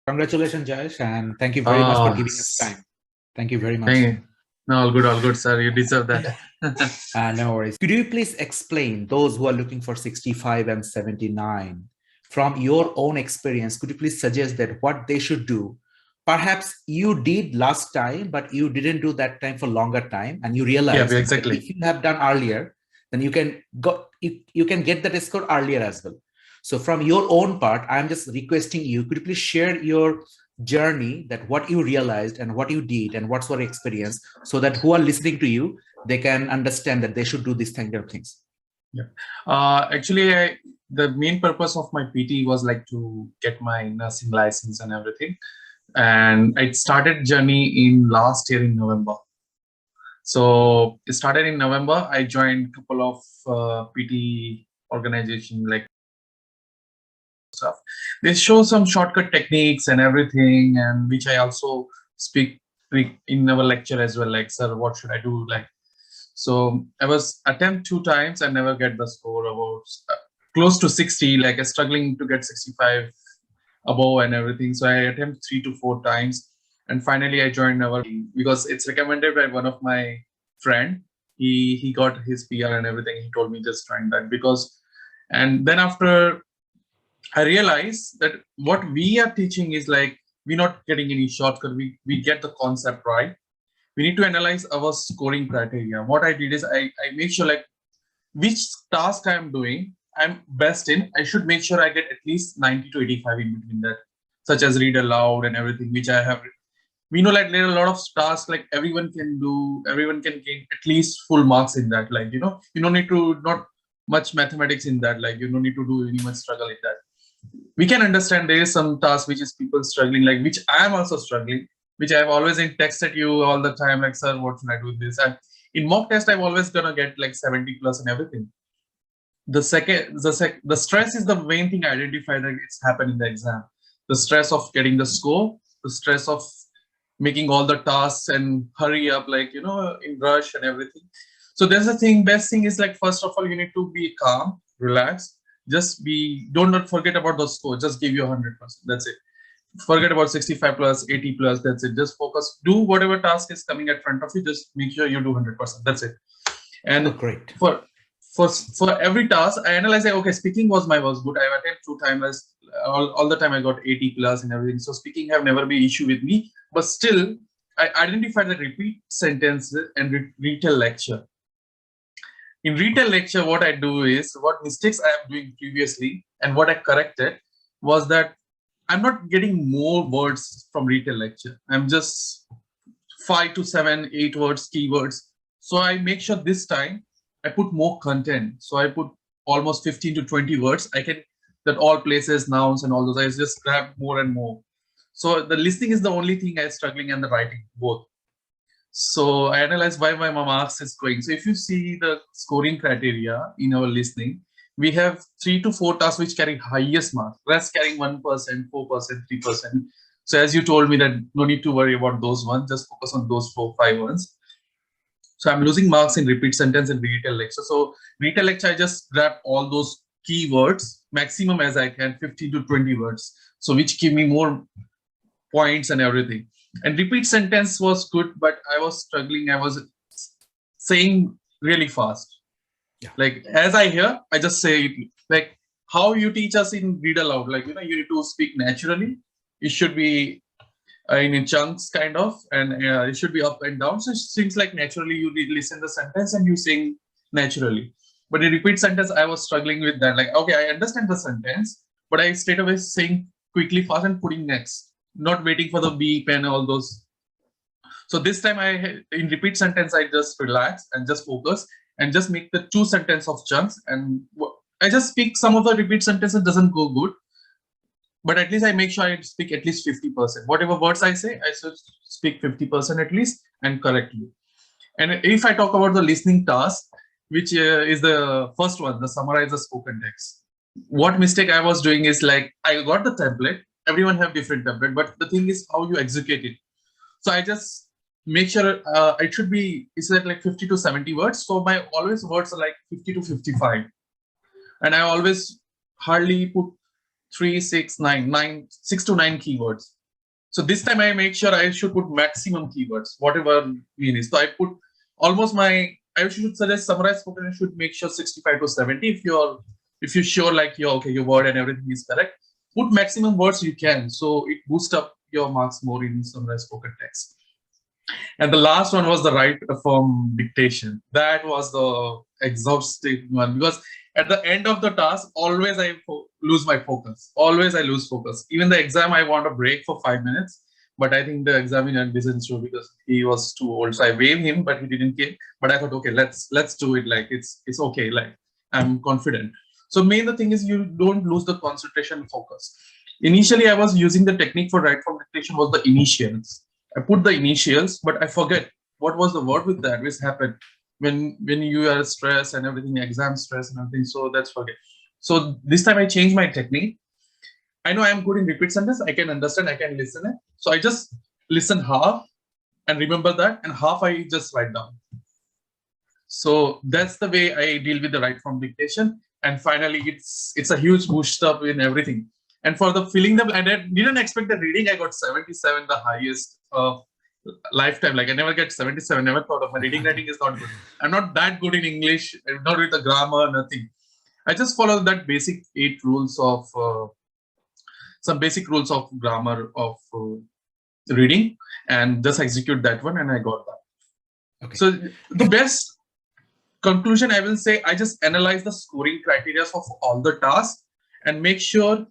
Congratulations, Jaish, and thank you very much for Oh, giving us time. Thank you very much. thank you. No, all good, sir. You deserve that. No worries. Could you please explain those who are looking for 65 and 79 from your own experience? Could you please suggest that what they should do? Perhaps you did last time, but you didn't do that time for longer time, and you Yeah, realized that exactly. if you have done earlier, then you can get that score earlier as well. So from your own part, I'm just requesting you, could you please share your journey, that what you realized and what you did and what's your experience, so that who are listening to you, they can understand that they should do these kind of things. Yeah. Actually, the main purpose of my PT was like to get my nursing license and everything. And I started journey in last year in November. So it started in November. I joined a couple of PT organization like stuff. They show some shortcut techniques and everything, and which I also speak in our lecture as well. Like, sir, what should I do? Like, so I was attempt 2 times and never get the score about close to 60. Like, I struggling to get 65 above and everything. So I attempt 3 to 4 times, and finally I joined our because it's recommended by one of my friend. He got his PR and everything. He told me just join that because, and then after I realize that what we are teaching is like we're not getting any shortcut. We get the concept right. We need to analyze our scoring criteria. What I did is I make sure like which task I'm doing, I'm best in. I should make sure I get at least 90 to 85 in between that, such as read aloud and everything, which I have. We know like there are a lot of tasks like everyone can do, everyone can gain at least full marks in that. Like, you don't need to, not much mathematics in that. Like, you don't need to do any much struggle in that. We can understand there is some task which is people struggling, like which I am also struggling, which I've always in texted you all the time, like, sir, what should I do with this? And in mock test, I'm always gonna get like 70 plus and everything. The stress is the main thing I identify that it's happened in the exam. The stress of getting the score, the stress of making all the tasks and hurry up, like, in rush and everything. So there's the thing, best thing is like, first of all, you need to be calm, relax, just be, don't not forget about the score, just give you 100%. That's it. Forget about 65 plus, 80 plus, that's it. Just focus, do whatever task is coming at front of you, just make sure you do 100%. That's it. Oh, And great. for for every task, I analyze like, okay, speaking was good. I attempted 2 times, all the time I got 80 plus and everything. So speaking have never been issue with me, but still I identified the repeat sentences and retell lecture. In retell lecture, what I do is what mistakes I am doing previously and what I corrected was that I'm not getting more words from retell lecture. I'm just 5 to 7, 8 words, keywords. So I make sure this time I put more content. So I put almost 15 to 20 words. I can that all places, nouns, and all those. I just grab more and more. So the listening is the only thing I'm struggling, and the writing both. So I analyze why my marks is going. So if you see the scoring criteria in our listening, we have 3 to 4 tasks which carry highest marks. Rest carrying 1%, 4%, 3%. So as you told me that no need to worry about those ones, just focus on those 4, 5 ones. So I'm losing marks in repeat sentence and retell lecture. So retell lecture, I just grab all those keywords maximum as I can, 15 to 20 words. So which give me more points and everything. And repeat sentence was good, but I was struggling. I was saying really fast. Yeah. Like as I hear, I just say it. Like how you teach us in read aloud. Like, you need to speak naturally. It should be in chunks kind of, and it should be up and down. So it seems like naturally you listen the sentence and you sing naturally. But in repeat sentence, I was struggling with that. Like, okay, I understand the sentence, but I straight away saying quickly fast and putting next, not waiting for the beep and all those. So this time in repeat sentence, I just relax and just focus and just make the 2 sentence of chunks. And I just speak some of the repeat sentences doesn't go good, but at least I make sure I speak at least 50%. Whatever words I say, I should speak 50% at least and correctly. And if I talk about the listening task, which is the first one, the summarize the spoken text. What mistake I was doing is like, I got the template, everyone have different template, but the thing is how you execute it. So I just make sure it should be, it's like 50 to 70 words. So my always words are like 50 to 55. And I always hardly put 6 to 9 keywords. So this time I make sure I should put maximum keywords, whatever mean is. So I put almost I should suggest summarize spoken. I should make sure 65 to 70. If you're sure like your word and everything is correct, put maximum words you can. So it boosts up your marks more in summarized spoken text. And the last one was the right from dictation. That was the exhaustive one because at the end of the task, always I lose my focus. Always I lose focus. Even the exam, I want a break for 5 minutes, but I think the examiner didn't show because he was too old. So I waved him, but he didn't care. But I thought, okay, let's do it. Like it's okay. Like I'm confident. So main the thing is you don't lose the concentration and focus. Initially, I was using the technique for right from dictation was the initials. I put the initials, but I forget what was the word with that, which happened when you are stressed and everything, exam stress and everything. So that's forget. So this time I changed my technique. I know I am good in repeat sentence. I can understand, I can listen it. So I just listen half and remember that, and half I just write down. So that's the way I deal with the right from dictation. And finally, it's a huge boost up in everything. And for the filling them, I didn't expect the reading. I got 77, the highest lifetime. Like I never get 77. Never thought of my reading writing is not good. I'm not that good in English. I'm not with the grammar, nothing. I just follow that basic 8 rules of some basic rules of grammar of reading and just execute that one, and I got that. Okay. So the best conclusion I will say, I just analyze the scoring criteria of all the tasks and make sure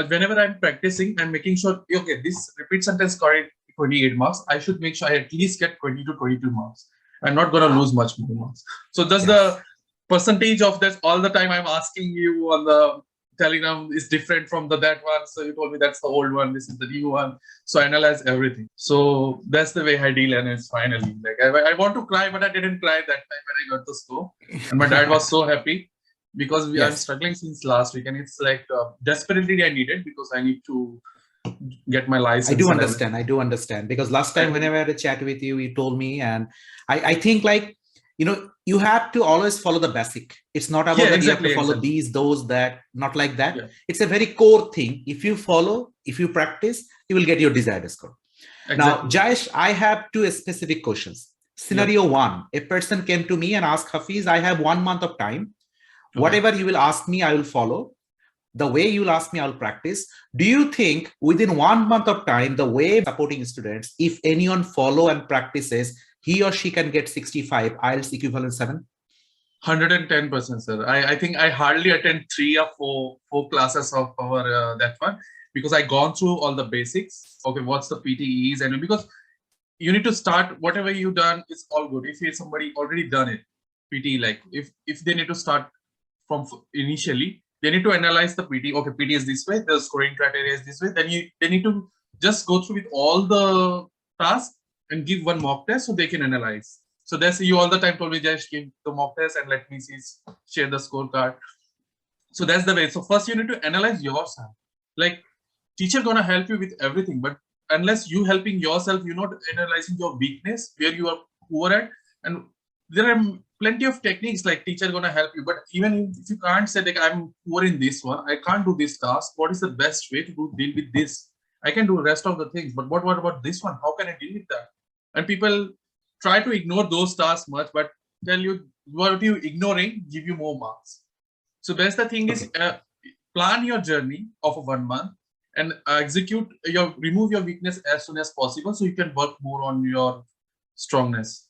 whenever I'm practicing, I'm making sure, okay, this repeat sentence correct 28 marks. I should make sure I at least get 20 to 22 marks. I'm not going to lose much more marks. So that's the percentage of this all the time I'm asking you on the Telegram is different from that one. So you told me that's the old one, this is the new one. So I analyze everything. So that's the way I deal, and it's finally like I want to cry, but I didn't cry that time when I got the score. And my dad was so happy because I'm struggling since last week, and it's like desperately I need it because I need to get my license. I do understand because last time whenever I had a chat with you, you told me, and I think like, you have to always follow the basic. It's not about that you have to follow these, those, that, not like that. Yeah. It's a very core thing. If you follow, if you practice, you will get your desired score. Exactly. Now, Jaish, I have 2 specific questions. Scenario 1, a person came to me and asked, Hafiz, I have 1 month of time. Okay. Whatever you will ask me, I will follow. The way you will ask me, I'll practice. Do you think within 1 month of time, the way supporting students, if anyone follow and practices, he or she can get 65 IELTS equivalent 7? 110%, sir. I think I hardly attend 3 or 4 classes of our that one because I gone through all the basics. Okay, what's the PTEs, and because you need to start whatever you done is all good. If somebody already done it, PTE, like if they need to start from initially, they need to analyze the PT. Okay, PT is this way, the scoring criteria is this way. Then they need to just go through with all the tasks and give one mock test so they can analyze. So that's you all the time told me, Jaish, give the mock test and let me share the scorecard. So that's the way. So first you need to analyze yourself. Like teacher gonna help you with everything, but unless you helping yourself, you're not analyzing your weakness, where you are poor at. And there are plenty of techniques like teacher gonna help you, but even if you can't say like I'm poor in this one, I can't do this task, what is the best way to deal with this? I can do the rest of the things, but what about this one? How can I deal with that? And people try to ignore those tasks much, but tell you what you ignoring give you more marks. So that's the thing is plan your journey of 1 month and remove your weakness as soon as possible so you can work more on your strongness.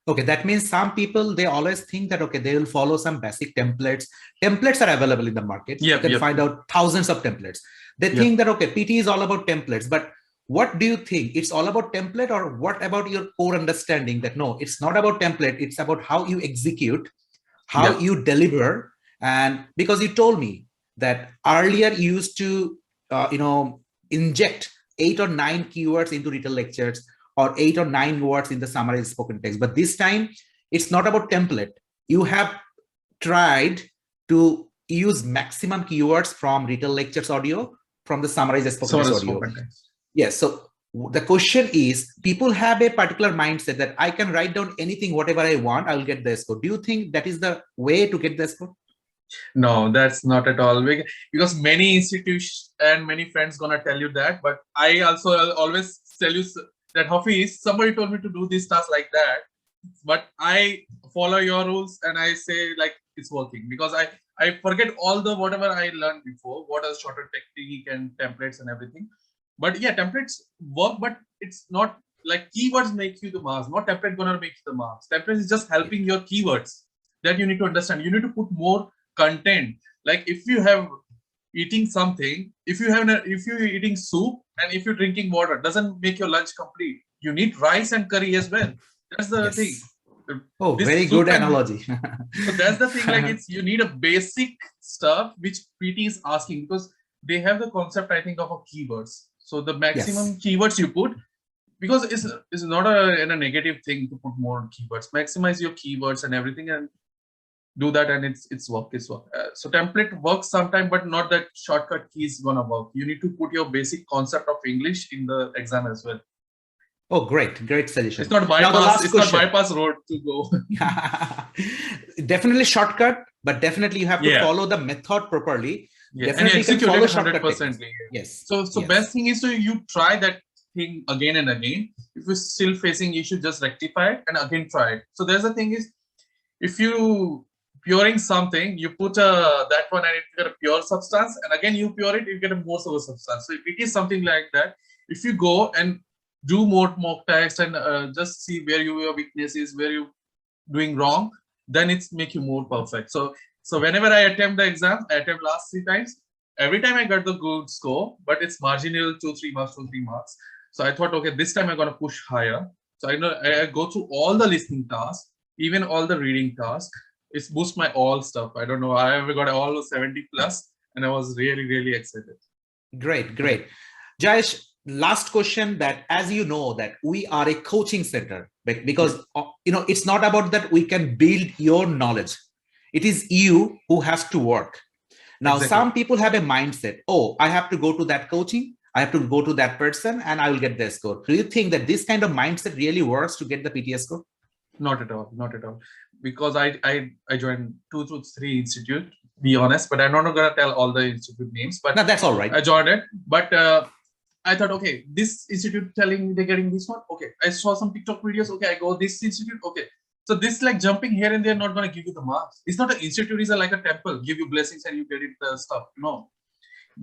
Okay, that means some people, they always think that, okay, they will follow some basic templates. Templates are available in the market. You can find out thousands of templates. They think that, okay, PT is all about templates. But what do you think? It's all about template, or what about your core understanding that, no, it's not about template. It's about how you execute, how you deliver. And because you told me that earlier you used to, inject 8 or 9 keywords into retell lectures, or 8 or 9 words in the summarized spoken text. But this time, it's not about template. You have tried to use maximum keywords from retell lectures audio, from the summarized spoken text audio. Yes. So the question is, people have a particular mindset that I can write down anything, whatever I want, I will get the score. Do you think that is the way to get the score? No, that's not at all. Because many institutions and many friends gonna tell you that, but I also always tell you that Hafiz, somebody told me to do this task like that, but I follow your rules and I say like it's working because I forget all the whatever I learned before, what are shorter technique and templates and everything. But yeah, templates work, but it's not like keywords make you the marks. Not template gonna make you the marks. Template is just Yeah. helping your keywords that you need to understand. You need to put more content. Like if you have eating something, if you're eating soup and if you're drinking water, doesn't make your lunch complete. You need rice and curry as well. That's the thing. Yes. Oh, This very soup good and analogy. so that's the thing. Like it's you need a basic stuff which PT is asking because they have the concept I think of a keywords. So the Yes. maximum keywords you put because it's not a negative thing to put more keywords. Maximize your keywords and everything and do that and it's work. So template works sometime, but not that shortcut key is gonna work. You need to put your basic concept of English in the exam as well. Oh, great. Great It's suggestion. not Now the bypass. last It's not question. bypass road to go. Definitely shortcut, but definitely you have to Yeah, follow the method properly. yeah, and you Definitely you can execute it follow shortcut 100%. techniques. Yeah. Yes. So best Yes. thing is to you try that thing again and again. If you're still facing issue, just rectify it and again try it. So there's the thing is if you puring something, you put that one and you get a pure substance, and again you pure it, you get a more of a substance. So if it is something like that, if you go and do more mock tests and just see where your weakness is, where you doing wrong, then it's make you more perfect. So whenever I attempt the exam, I attempt last 3 times. Every time I got the good score, but it's marginal 2 3 marks, 2 3 marks. So I thought, okay, this time I'm gonna push higher. So I know I go through all the listening tasks, even all the reading tasks. It's boost my all stuff. I don't know. I ever got all 70 plus, and I was really really excited. Great, Okay. great. Jayesh, last question that as you know that we are a coaching center Yeah. because it's not about that we can build your knowledge. It is you who has to work. Now, Exactly. some people have a mindset, oh, I have to go to that coaching, I have to go to that person, and I will get the score. Do you think that this kind of mindset really works to get the PTE score? Not at all. Not at all. Because I joined 2 to 3 institute. Be honest, but I'm not gonna tell all the institute names. But Now, that's all right. I joined it. But I thought, okay, this institute telling me they're getting this one. Okay, I saw some TikTok videos. Okay, I go this institute. Okay, so this like jumping here and there not gonna give you the marks. It's not an institute. It's like a temple. Give you blessings and you get it the stuff. No,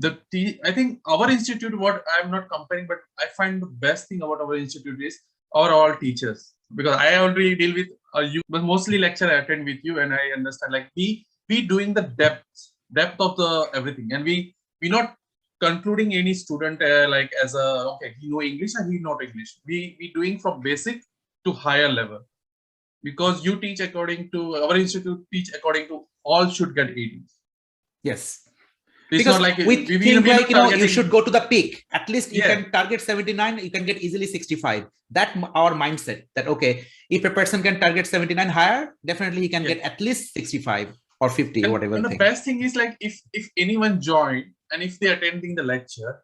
I think our institute, what I'm not comparing, but I find the best thing about our institute is our all teachers because I already deal with you, but mostly lecture I attend with you, and I understand like we doing the depth of the everything, and we not concluding any student like as a okay he know English and he not English. We doing from basic to higher level because you teach according to our institute teach according to all should get 80. Yes. It's Because not like we think we're like not you targeting. should go to the peak. At least you Yeah, can target 79, you can get easily 65. That our mindset that okay, if a person can target 79 higher, definitely he can yeah. get at least 65 or 50, whatever And the thing. best thing is like if anyone join and if they're attending the lecture,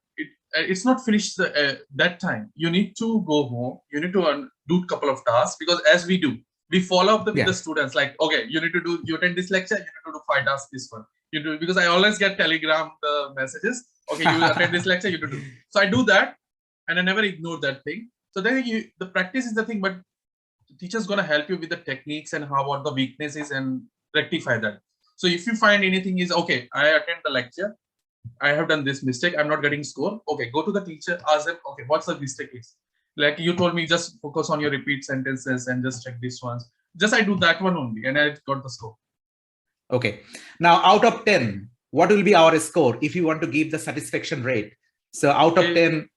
it's not finished that time. You need to go home. You need to do a couple of tasks because as we follow up with Yeah. the students. Like okay, you attend this lecture. You need to do 5 tasks. This one you do because I always get telegram the messages. Okay, you attend this lecture. You do. So I do that, and I never ignore that thing. So then the practice is the thing, but the teacher's gonna help you with the techniques and how what the weaknesses and rectify that. So if you find anything is okay, I attend the lecture, I have done this mistake, I'm not getting score. Okay, go to the teacher, ask them, okay, what's the mistake is? Like you told me, just focus on your repeat sentences and just check this ones. Just I do that one only, and I got the score. Okay. Now, out of 10, what will be our score if you want to give the satisfaction rate? So out of If 10,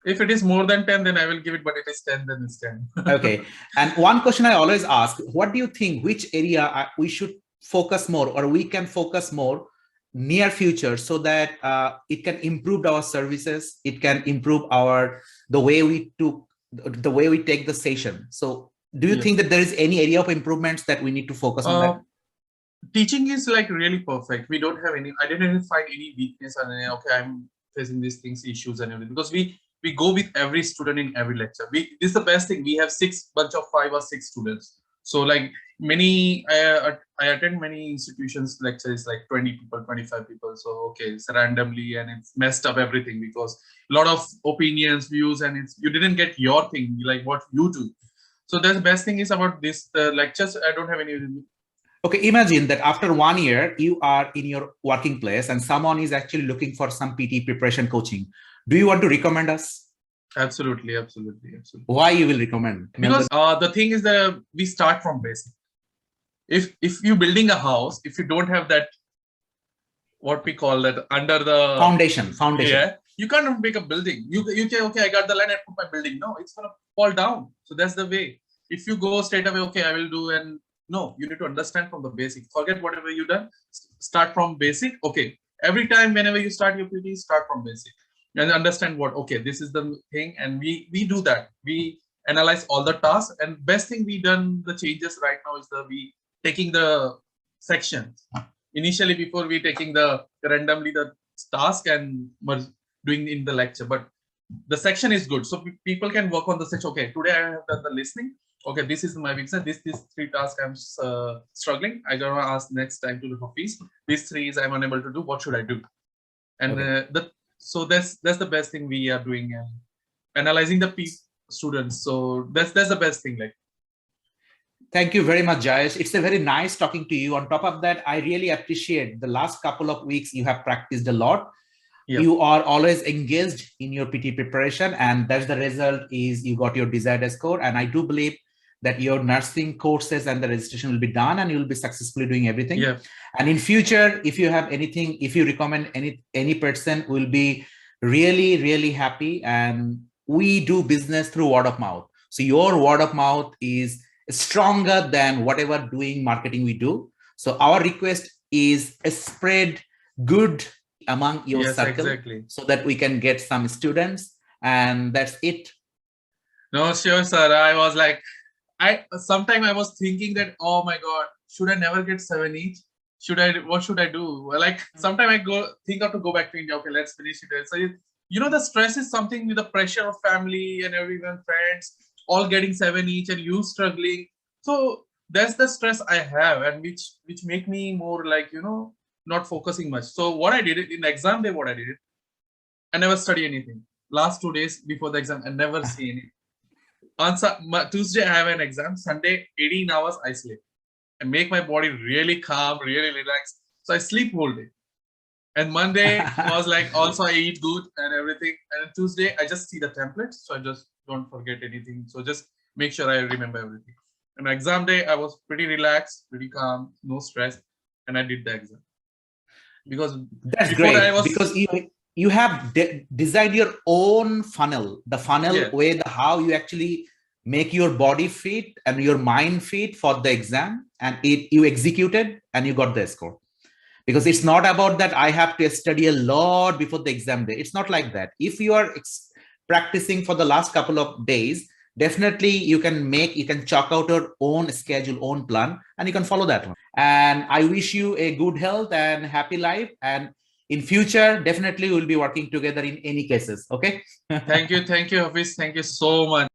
if it is more than 10, then I will give it, but it is 10, then it's 10. okay. And one question I always ask, what do you think, which area we should focus more or we can focus more near future so that it can improve our services, it can improve the way we take the session. So do you Yeah. think that there is any area of improvements that we need to focus on Uh, that? Teaching is like really perfect. We don't have any. I didn't find any weakness and okay, I'm facing these things, issues and everything because we go with every student in every lecture. This is the best thing. We have six bunch of 5 or 6 students. So like I attend many institutions lectures like 20 people, 25 people. So okay, it's randomly and it's messed up everything because a lot of opinions, views, and it's you didn't get your thing like what you do. So the best thing is about this lectures. I don't have any. Okay, imagine that after 1 year, you are in your working place and someone is actually looking for some PT preparation coaching. Do you want to recommend us? Absolutely, absolutely, absolutely. Why you will recommend? Because the thing is that we start from basic. If you building a house, if you don't have that, what we call that under the foundation, yeah, you can't make a building. You say, okay, I got the land, I put my building. No, it's gonna fall down. So that's the way. If you go straight away, okay, I will do, and no, you need to understand from the basic. Forget whatever you done. Start from basic. Okay, every time whenever you start your PT, start from basic and understand what. Okay, this is the thing, and we do that. We analyze all the tasks, and best thing we done the changes right now is we taking the sections. Initially, before we taking the randomly the task and doing in the lecture, but the section is good, so people can work on the section. Okay, today I have done the listening. Okay, this is my weakness. This 3 tasks I'm struggling. I gonna ask next time to the office. These 3 is I'm unable to do. What should I do? And so that's the best thing we are doing, and analyzing the students. So that's the best thing. Like. Thank you very much, Jayesh. It's a very nice talking to you. On top of that, I really appreciate the last couple of weeks you have practiced a lot. Yep. You are always engaged in your PT preparation, and that's the result is you got your desired score. And I do believe that your nursing courses and the registration will be done and you'll be successfully doing everything. Yeah. And in future, if you have anything, if you recommend any person, will be really, really happy. And we do business through word of mouth. So your word of mouth is stronger than whatever doing marketing we do. So our request is spread good among your circle, exactly, so that we can get some students, and that's it. No, sure, sir. I was like, sometimes I was thinking that, oh my God, should I never get 7 each? What should I do? Like sometimes I think of to go back to India. Okay, let's finish it. So the stress is something with the pressure of family and everyone, friends, all getting 7 each and you struggling. So that's the stress I have, and which make me more like, not focusing much. So what I did it in the exam day, what I did it, I never study anything. Last 2 days before the exam, I never see anything. On Tuesday, I have an exam. Sunday, 18 hours, I sleep. I make my body really calm, really relaxed. So I sleep whole day. And Monday was like, also I eat good and everything. And Tuesday, I just see the templates. So I just don't forget anything. So just make sure I remember everything. And exam day, I was pretty relaxed, pretty calm, no stress. And I did the exam. Because that's great. Because you have designed your own funnel, the funnel way, how you actually make your body fit and your mind fit for the exam, and you executed and you got the score. Because it's not about that I have to study a lot before the exam day. It's not like that. If you are practicing for the last couple of days, definitely you can chalk out your own schedule, own plan, and you can follow that one. And I wish you a good health and happy life. And in future, definitely we'll be working together in any cases. Okay. Thank you, Hafiz. Thank you so much.